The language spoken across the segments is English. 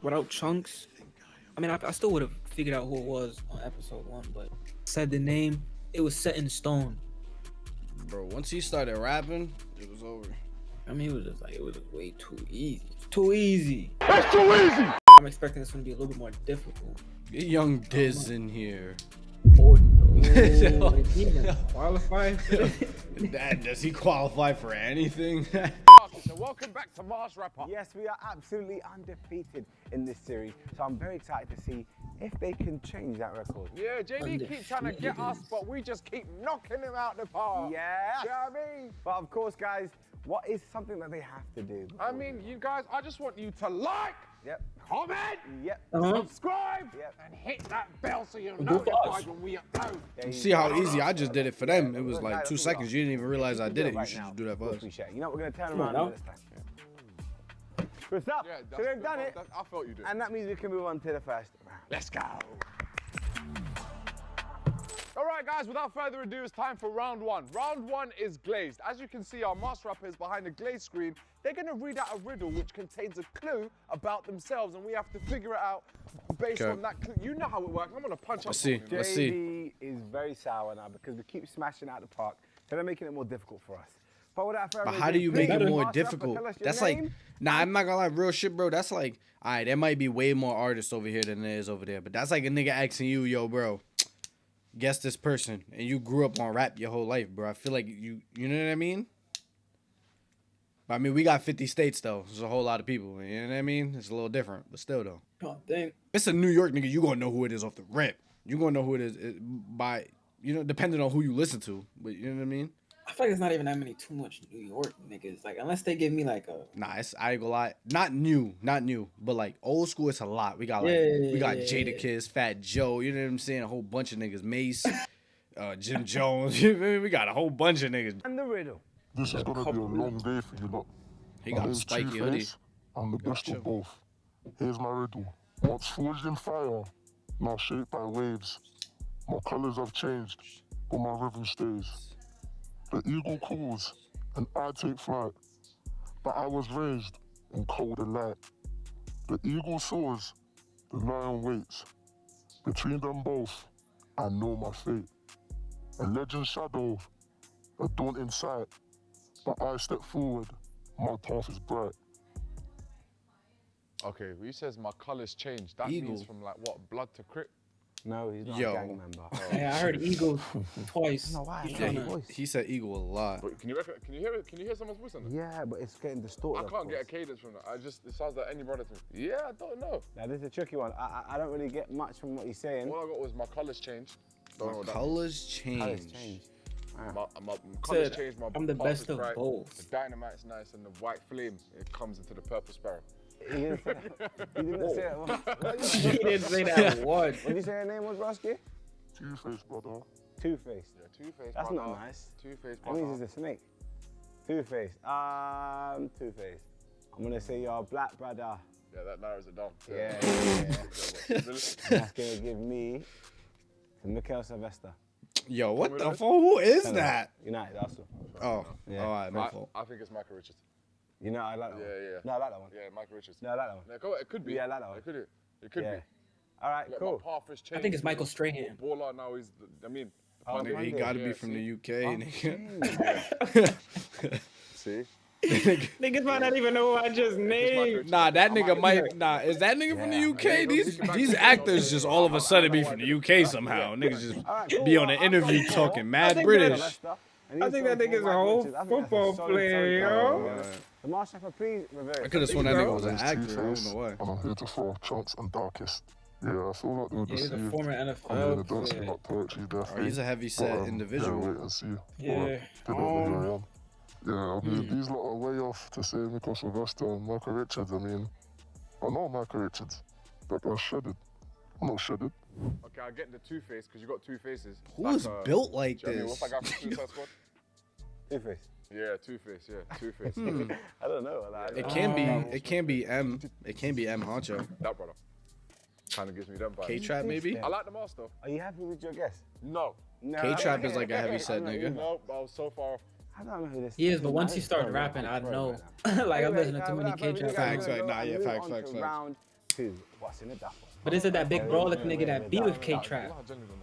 without Chunkz, I mean, I still would have figured out who it was on episode 1, but said the name, it was set in stone. Bro, once he started rapping, it was over. I mean, it was just like, it was way too easy. Too easy. That's too easy! I'm expecting this one to be a little bit more difficult. Get young Diz in here. Oh, no. Is he even qualified for this? Does he qualify for anything? So welcome back to Mars Rapper. Yes, we are absolutely undefeated in this series, so I'm very excited to see if they can change that record. Yeah, JD keeps trying to get us, but we just keep knocking him out the park. Yeah. You know what I mean? But of course, guys, what is something that they have to do? I mean, you guys, I just want you to like, Yep. comment, Yep. subscribe, Yep. and hit that bell so you're for notified us. when we upload. There you See go. how easy I just did it for them. It was Look, like guys, 2 look, seconds. You didn't even realize I did it. You Right should now. just do that for We'll us. appreciate it. You know, we're going to turn Come on around now. this time. Good stuff. Yeah, So they've done it, I felt you did. and that means we can move on to the first round. Let's go. All right, guys, without further ado, it's time for round 1. Round 1 is glazed. As you can see, our master rapper is behind the glazed screen. They're going to read out a riddle which contains a clue about themselves, and we have to figure it out based on that clue. You know how it works. I'm going to punch up. Let's see. something. Let's see. JD is very sour now because we keep smashing out the park, so they're making it more difficult for us. But without further But ado, how do you make it please, more Master Rapper, difficult? tell us your That's like, name. nah, I'm not gonna lie, real shit, bro. That's like, all right, there might be way more artists over here than there is over there. But that's like a nigga asking you, yo, bro, guess this person. And you grew up on rap your whole life, bro. I feel like you know what I mean? But I mean, we got 50 states, though. There's a whole lot of people. You know what I mean? It's a little different, but still, though. Oh, dang. It's a New York nigga. You gonna know who it is off the rip. You gonna know who it is by, depending on who you listen to. But you know what I mean? I feel like it's not even that many too much New York niggas. Like, unless they give me like a... Nah, I ain't gonna lie. Not new, but like old school, it's a lot. We got like we got Jadakiss, Fat Joe, you know what I'm saying? A whole bunch of niggas. Mace, Jim Jones. You feel me? We got a whole bunch of niggas. And the riddle. This is gonna be a long day for you lot. He My got a name's spiky hoodie. Two-Face. I'm the best chill. of both. Here's my riddle. Once forged in fire, now shaped by waves. My colors have changed, but my rhythm stays. The eagle calls, and I take flight. But I was raised in cold and light. The eagle soars, the lion waits. Between them both, I know my fate. A legend's shadow, a daunting sight. But I step forward, my path is bright. Okay, well, he says my colors changed. That Eagle. means from like what, blood to crip? No, he's not Yo. a gang member. Yeah, I heard Eagle twice. I don't know why. He's Yeah, tryna- voice. He said eagle a lot. Wait, can you hear it? Can you hear someone's voice on that? Yeah, but it's getting distorted. I can't get a cadence from that. It sounds like any brother to me. Yeah, I don't know. Now, this is a tricky one. I don't really get much from what he's saying. All I got was my colors changed. Don't know what that Colors Colours change. change. my colors Said, changed. My I'm the path best is of bright, both. The dynamite's nice and the white flame it comes into the purple sparrow. He didn't say that. He didn't say that. What He didn't say that word. did you say her name was, Roski? Two-Face, brother. Two-Face. Yeah, Two-Face. That's brother. not nice. Two-Face. That means he's a snake. Two-Face. Two-Face. I'm gonna say you're a black brother. Yeah, that narrows it down. Yeah. That's gonna give me to Mikel Sylvester. Yo, what the fuck? Who is Hello. that? United, Arsenal. Oh, Yeah. all right, my fault. I think it's Michael Richards. You know, I like that one. Yeah. No, I like that one. Yeah, Michael Richards. No, I like that one. Yeah, go, it could be. Yeah, I like that one. It could Yeah. be. All right, Look, cool. my path has changed. I think it's Michael Strahan. Baller now is, I mean. Oh, the Nigga, he Monday. gotta Yeah, be from see? the UK, nigga. See? Niggas might not even know who I just named. Nah, that nigga might. Nah, is that nigga from the Yeah. UK? These actors just all of a sudden be from the UK somehow. Niggas just All right, cool. be on the Well, interview I've got talking more. mad think British. Sylvester, and I he's think that going nigga's for a Michael whole Richards. I think that's a football solid player, call. yo. The Master Rapper, please revert. I could have sworn that nigga was My an name's actor. I Two-Face, don't know why. and I'm here to throw Chunkz and Darkest. Yeah, I feel like they were Yeah, he's a deceived. former I mean, NFL it don't seem player. like poetry's their Oh, he's thing. a heavy But, set individual. Yeah, wait and see. Yeah, But they don't know who I am. Yeah, I mean, these lot are way off to say Mikel Sylvester and Michael Richards. I mean, I know Michael Richards. That guy's shredded. I'm not shredded. Okay, I get the Two-Face because you got two faces. Who is built like do you know what I mean? this? What's that guy from Suicide Squad? Two-Face. Yeah, Two-Face, yeah, Two-Face. I don't know. Like, It can be. It can be M. It can be M. Honcho. That brother. Kind of gives me them vibes. K-Trap maybe. I like the mask though. Are you happy with your guess? No. No. K-Trap is like a heavy set I'm not nigga. either. No, but I was so far off. I don't know who this He is, is. but once I he don't started know. rapping, I I'm know. pro right now. Like, I'm Anyway, listening to too many without further ado, K-Trap. Facts, we're gonna nah, go yeah, and move facts, on facts, to facts. Round to what's in the duffel. But is it that big brawler nigga that be with K-Trap?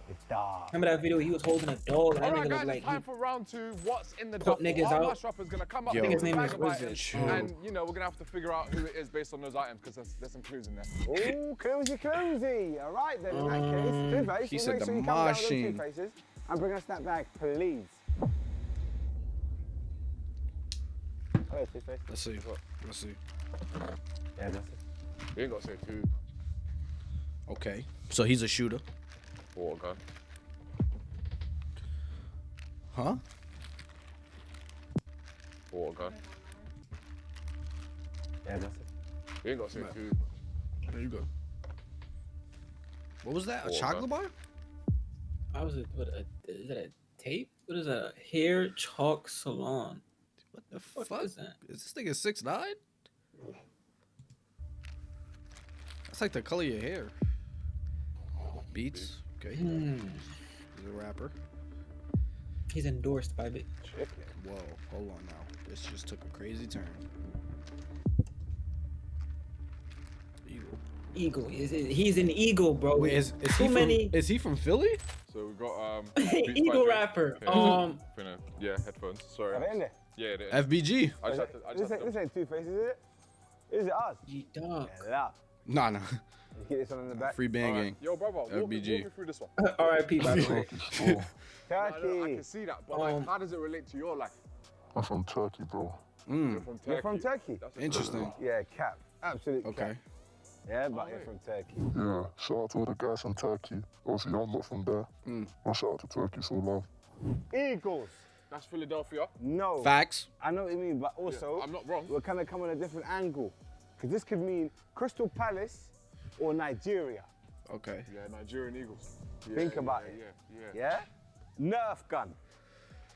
It's dark. Remember that video? He was holding a dog. And that Alright nigga guys, looked like it's time for round 2. What's in the put duffel? niggas Our out. mash rapper's gonna come up Yo. with His a name bag is of Wizard. items, Chill. and you know we're gonna have to figure out who it is based on those items because there's some clues in there. Ooh, cluesy. All right then, in that case, Two-Face, he we'll said make the sure you come down with machine. them Two-Faces and bring us that bag, please. Hello, Two-Face. Let's see. Let's see. Yeah, that's it. You ain't gotta say 2. Okay. So he's a shooter. Water gun. Huh? Water gun. Yeah, that's it. You ain't gotta say 2. There you go. What was that? A Water chocolate bar? I was is that a tape? What is that? A hair chalk salon. What the What fuck? is that? Is this nigga 6'9"? That's like the color of your hair. Beats. Okay. Hmm. He's a rapper. He's endorsed by Big. Whoa, hold on now. This just took a crazy turn. Eagle. Eagle. He's an eagle, bro. Wait, is Too many Is he from Philly? So we got eagle rapper. Yeah, headphones. Sorry. Are they in there? Yeah, it is. FBG. I just had to, This ain't Two-Face, is it? Is it us? Dog. Yeah. Nah. Let's get this one in the back. Free bang gang. Yo, brother, walk me FBG. through this one. R.I.P. by the way. Sure. I Turkey. can see that, but like, how does it relate to your life? I'm from Turkey, bro. You're from Turkey. You're from Turkey? That's Interesting. Yeah, cap. Absolute Okay. cap. Yeah, but you're from Turkey. Yeah, shout out to all the guys from Turkey. Obviously, I'm not from there. But shout out to Turkey, so love. Eagles. That's Philadelphia. No. Facts. I know what you mean, but also, I'm not wrong. we're kind of coming at a different angle. Because this could mean Crystal Palace or Nigeria. Okay. Yeah, Nigerian Eagles. Yeah, Think about it. Yeah. Yeah? Nerf gun.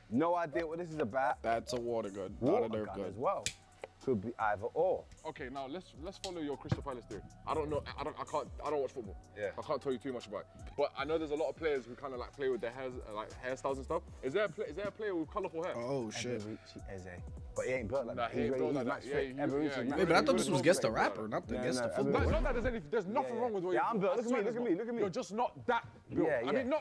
No idea what this is about. That's a water gun, not a Water Nerf gun gun. as well. Could be either or. Okay, now let's follow your Crystal Palace theory. I don't know. I don't watch football. Yeah. I can't tell you too much about it. But I know there's a lot of players who kind of like play with their hairs, like hairstyles and stuff. Is there a player with colourful hair? Oh shit. Eberici Eze. But he ain't built like Nah, that. he ain't built like that. match Yeah, fit. he- Eberici's yeah, match Wait, but I fit. thought this was guess the Yeah, rapper, not the no, guess no, the No, it's footballer. not that there's nothing wrong with what Yeah, you I'm built. I Look at swear me, there's look at not. me, look at me. You're just not that built. Yeah, I yeah. mean,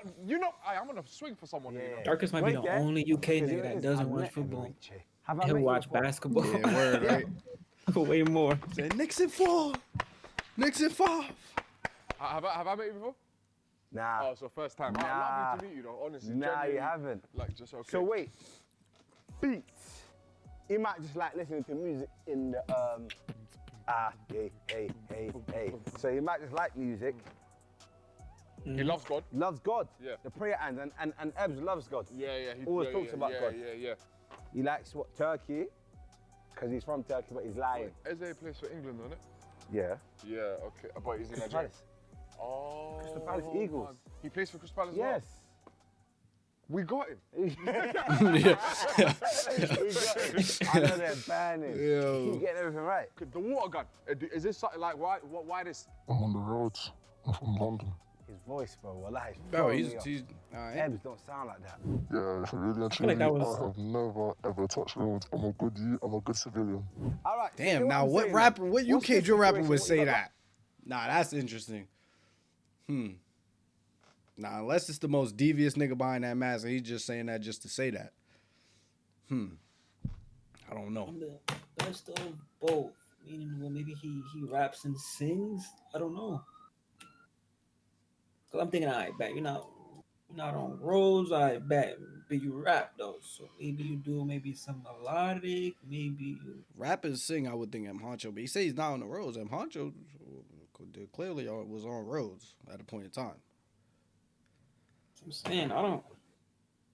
I'm gonna swing for someone. Yeah. You know? Darkest might be the Wait, only UK Because nigga you know that this, doesn't I've watch met football. Eberici. Have I He'll met you watch before? basketball. Yeah, word, right? Way more. Say Nixon 4. Nixon 5. Have I met you before? Nah. Oh, so first time. Nah. I'd love you to meet you though, honestly. Nah, you genuinely. haven't. Like, just okay. So wait, beats. He might just like listening to music in the hey. So he might just like music. He loves God. Loves God. Yeah. The prayer hands and Ebbs loves God. Yeah. He Always talks about God. Yeah. He likes what Turkey, because he's from Turkey, but he's lying. Eze plays for England, doesn't it? Yeah. Yeah, okay. But he's in Crystal Nigeria. Palace. Oh. Crystal Palace Eagles. Man. He plays for Crystal Palace as well? Yes. We got him. I know they're banning. Yo. Keep getting everything right. The water gun. Is this something like why this? I'm on the roads. I'm from London. His voice, bro. Wallah, Bro, he's he's alright. Ebbs don't sound like that. Yeah, really and like truly, that was- I have never ever touched roads. I'm a good youth. I'm a good civilian. All right. so Damn, you know now I'm what saying? rapper, what What's UK the drill rapper situation? would What say you got? that? Nah, that's interesting. Nah, unless it's the most devious nigga behind that mask and he's just saying that just to say that. I don't know. I'm the best of both. Meaning, well, maybe he raps and sings. I don't know. Cause I'm thinking, I bet you're not on roads. I bet, but you rap though. So maybe you do maybe some melodic. Maybe you. Rappers sing, I would think M. Honcho, but he say he's not on the roads. M. Honcho clearly was on roads at a point in time. I'm saying I don't.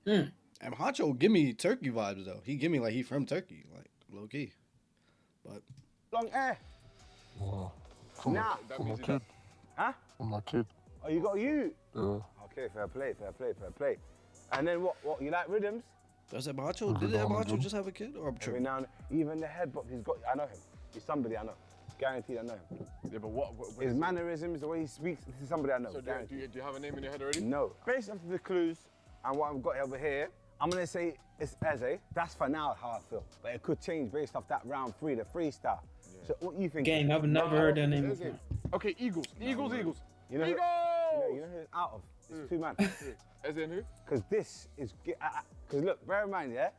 M. Honcho give me Turkey vibes though. He give me like he from Turkey, like low key. But Long air. Wow. Nah. For my kid. Huh? For my kid. Oh, you got you. Yeah. Okay, fair play. And then what? You like rhythms? does M. Honcho, did M. Honcho just have a kid or I'm Every tripping? now and even the head bop, he's got. I know him. He's somebody I know. Guaranteed I know him. Yeah, but what His is it? mannerisms, the way he speaks, this is somebody I know. So do guaranteed. you have a name in your head already? No. Based off of the clues and what I've got over here, I'm gonna say it's Eze. That's for now how I feel. But it could change based off that round 3, the freestyle. So what you think? Gang, I've never heard that name Eze. before. Okay, Eagles. Eagles. You know, Eagles! you know who it's out of? It's two man. As in who? Because this is, because look, bear in mind, yeah?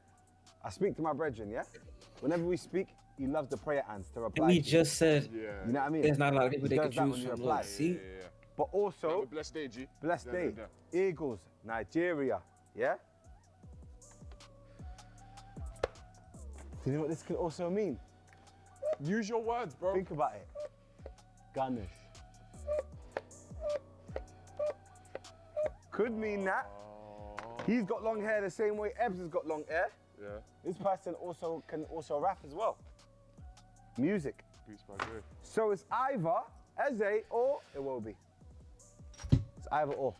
I speak to my brethren, yeah? Whenever we speak, he loves the prayer hands to reply. We to. just said Yeah. You know what I mean? there's not a lot of people He that does can that choose when you from. apply. Look, see? Yeah. But Have also, a blessed day, G. blessed Yeah, day, yeah. Eagles, Nigeria, yeah? Do you know what this could also mean? Use your words, bro. Think about it. Gunners. Could mean that. He's got long hair the same way Ebbs has got long hair. Yeah. This person can also rap as well. Music. Beats by Dre. So it's either Eze or Iwobi. It's either or.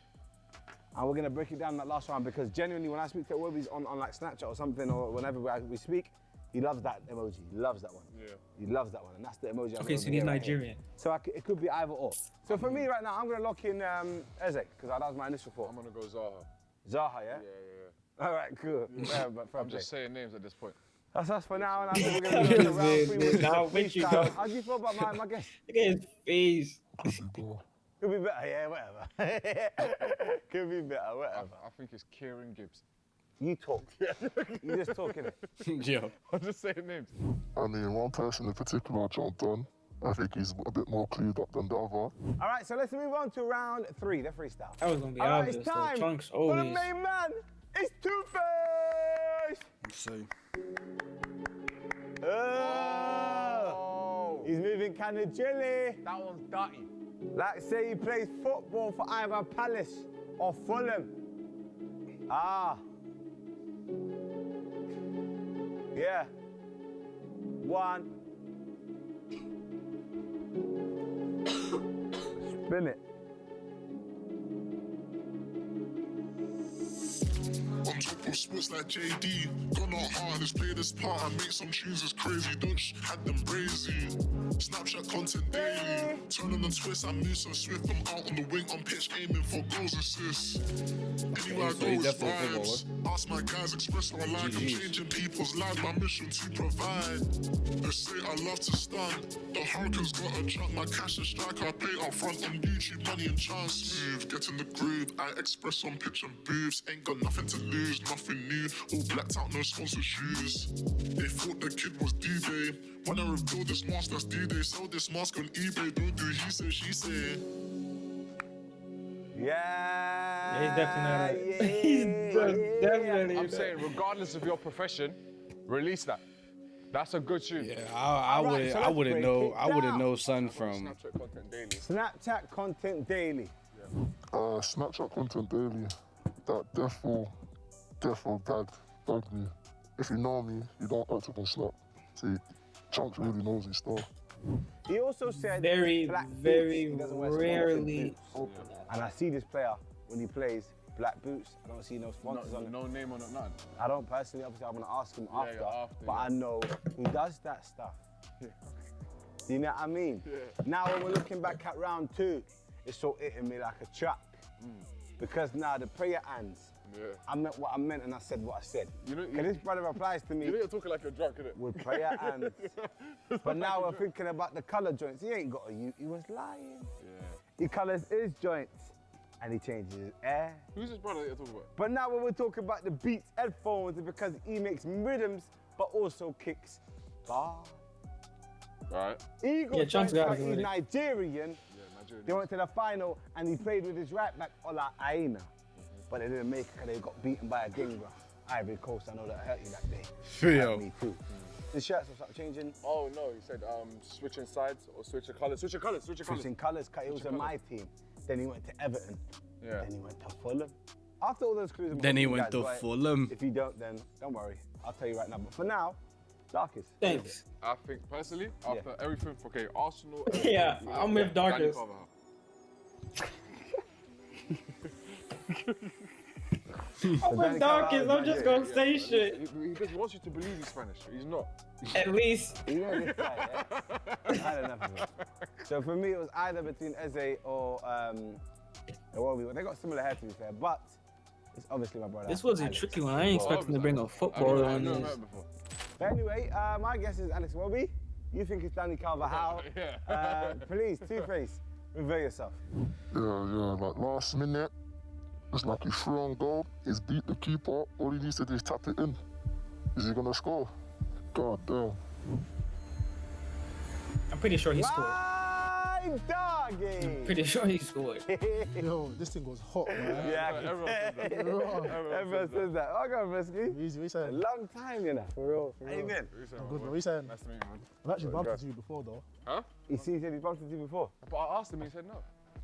And we're gonna break it down that last round because genuinely when I speak to Iwobi on like Snapchat or something or whenever we speak, he loves that emoji. He loves that one. Yeah. He loves that one, and that's the emoji. Okay, so he's Nigerian. So it could be either or. So for me right now, I'm gonna lock in Eze because that was my initial thought. I'm gonna go Zaha. Zaha, yeah? Yeah. All right, cool. Yeah, but I'm just saying names at this point. That's us for now, and I think we're gonna go to round 3 with Now, with you, freestyle. bro. How do you feel about my guess? Look at his face. Could be better, yeah, whatever. Could be better, whatever. I think it's Kieran Gibbs. You talk. You just talking it. Yo. I'm just saying names. I mean, one person in particular jumped on. I think he's a bit more clued up than the other. All right, so let's move on to round 3, the freestyle. That was gonna be All right, obvious. it's though. time Chunkz for the always. main man. It's Two-Face. Say. Oh. He's moving kind of jelly. That one's dirty. Like say he plays football for either Palace or Fulham. Ah. Yeah. 1. Spin it. On top of sports like JD, gone out hard, let's play this part and make some tunes that's crazy. Don't had them brazy. Snapchat content daily. Turn on the twist, I move so swift. I'm out on the wing, on pitch, aiming for goals assists. Anywhere I So go, he's it's definitely a vibes. Ask my guys, express how I like. I'm GGs. changing people's lives, my mission to provide. They say I love to stun. The Hurricanes got a jump, my cash and strike. I play up front on YouTube, money and chance. Smooth, get in the groove. I express on pitch and booths. Ain't got nothing to lose, nothing new. All blacked out, no sponsored shoes. They thought the kid was D-Day. When I reveal this mask, that's D-Day. Sell this mask on eBay. Don't do he say, she say. Yeah. He's definitely not. Yeah, He's definitely. I'm saying, regardless of your profession, release that. That's a good tune. Yeah, I All right, wouldn't. so I let's wouldn't break know. it I wouldn't down. know son from. Snapchat content daily. Snapchat content daily. Snapchat content daily. That defo bagged me. If you know me, you don't active on Snap. See, Chunkz really knows his stuff. He also said Very, black boots. very He doesn't wear sponsored rarely boots. open that. And I see this player when he plays black boots. I don't see no sponsors on it. No name on it, none. I don't personally. Obviously, I'm gonna ask him after. yeah, after, but yeah. I know he does that stuff. You know what I mean? Yeah. Now when we're looking back at round 2, it's so hitting me like a truck. Because now the prayer hands. Yeah. I meant what I meant and I said what I said. You know- Cause this brother applies to me You know you're talking like you're drunk, innit? with prayer hands. But now we're thinking about the color joints. He ain't got a U. He was lying. Yeah. He colors his joints and he changes his hair. Who's this brother that you're talking about? But now when we're talking about the Beats headphones, it's because he makes rhythms but also kicks bars. Alright. Eagle Yeah, Chunkz got it he's with it. Nigerian. Yeah, Nigerian. They went to the final and he played with his right back, Ola Aina. But they didn't make it because they got beaten by a Gingra. Ivory Coast, I know that hurt you that day. Yo. Me too. The shirts will start changing. Oh no, he said switching sides or switching colours. Switching colours, switching colours. Switching colours, he was in my team. Then he went to Everton. Yeah. Then he went to Fulham. After all those clues, I'm Then gonna he you went guys to right. Fulham. If you don't, then don't worry. I'll tell you right now. But for now, Darkest. Thanks. I think personally, after everything, okay, Arsenal. Yeah, I'm with Darkest. Danny Carvajal. I'm with Darkest. I'm just gonna say shit. He wants you to believe he's Spanish. He's not. At least. You know this guy, yeah? I had enough of it. So for me, it was either between Eze or Wavy. They got similar hair to be fair, but it's obviously my brother. This was a Alex. tricky one. I ain't expecting to bring a footballer on I've never this. met him before. But anyway, my guess is Alex Wavy. You think it's Danny Carvajal. Yeah. Please, Two-Face, reveal yourself. Yeah, like last minute, it's like he's through on goal, he's beat the keeper, all he needs to do is tap it in. Is he gonna score? God damn. I'm pretty sure he scored. My doggy. Pretty sure he scored. Yo, this thing was hot, man. Yeah, I can Everyone tell. says that. Everyone says that. Oh, go, Brisky. Easy, what you A saying? long time, you know. For real, for How you real. been? I'm good, man. What you saying? Nice to meet you, man. I've actually bumped into you before, though. Huh? He said he bumped into you before. But I asked him, he said no.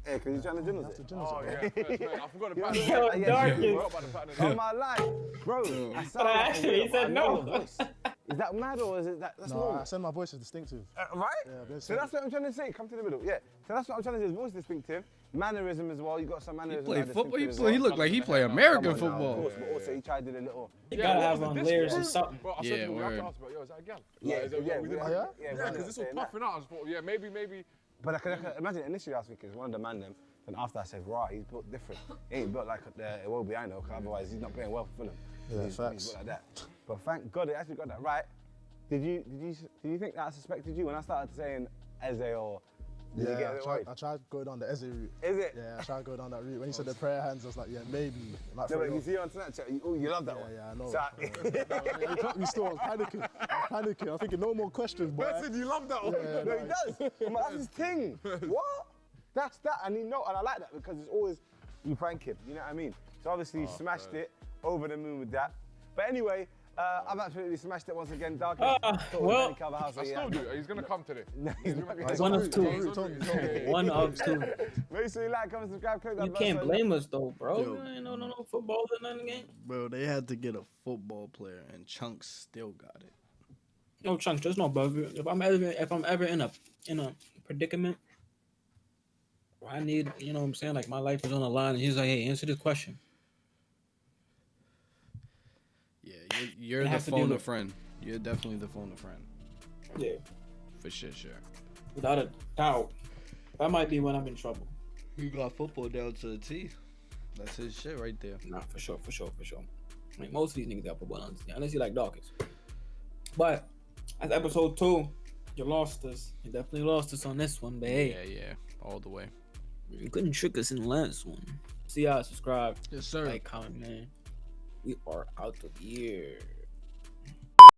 Yeah, because you're trying to gym That's the it. gym, Oh, bro. yeah. First, mate, I forgot the pattern. Yo, Yeah, darkest. I forgot about the pattern. On my life, bro. I sound But I like asked a him, he weirdo, said but I know no. the voice. Is that mad or is it that? That's No, normal. I said my voice is distinctive. Right? Yeah, but So that's what I'm trying to say. Come to the middle. Yeah. So that's what I'm trying to say. His voice distinctive. Mannerism as well. You got some He mannerism. play that are football. He distinctive as look like he play American Come on now, of football. course, but also he tried to do a little. You Yeah, gotta what have was on the layers or disc? something. Bro, I Yeah, said to him, we have word. to ask, but yo, is that a gal? Yeah, Like, is it- yeah, we we didn't- Oh, yeah? Yeah, because this was puffing out. I just thought, yeah, maybe. But I can imagine initially I was thinking it's one of the man them. Then after I said, right, he's built different. He ain't built like the Wavy I know, because otherwise he's not playing well for Fulham. Yeah, he's facts. built like that. But thank God it actually got that right. Did you think that I suspected you when I started saying Eze or did you get Yeah, it right? I tried going down the Eze route. Is it? Yeah, I tried going down that route. When you said the prayer hands, I was like, yeah, maybe. Like, No, for but you real. see on Snapchat, you love that one. Yeah, I know. So, You caught me still. I was panicking. I'm thinking, no more questions, boy. Listen, you love that one. Yeah, no, he does. I'm like, that's his thing. What? That's that, and and I like that because it's always you prank him. You know what I mean? So obviously, you smashed it, over the moon with that. But anyway, I've absolutely smashed it once again, Dark. well, I still do. He's going to come today. No, he's not gonna One of two. He's on route. One of two. Make sure you like, comment, subscribe, click that You bell can't so blame us though, bro. Yo. You ain't no football or nothing game. Bro, they had to get a football player, and Chunkz still got it. No Chunkz, there's no bug. If I'm ever in a predicament where I need, you know what I'm saying, like my life is on the line, and he's like, hey, answer this question. Yeah, you're It the has to do phone a with- friend. You're definitely the phone a friend. Yeah, For sure. without a doubt. That might be when I'm in trouble. He got football down to the T. That's his shit right there. Nah, for sure. I mean, most of these niggas got football on, unless you like Dawkins. But that's episode 2. You lost us. You definitely lost us on this one, but hey, Yeah, all the way. you couldn't trick us in the last one. See y'all, subscribe, Yes, sir. like, comment, man. We are out of here.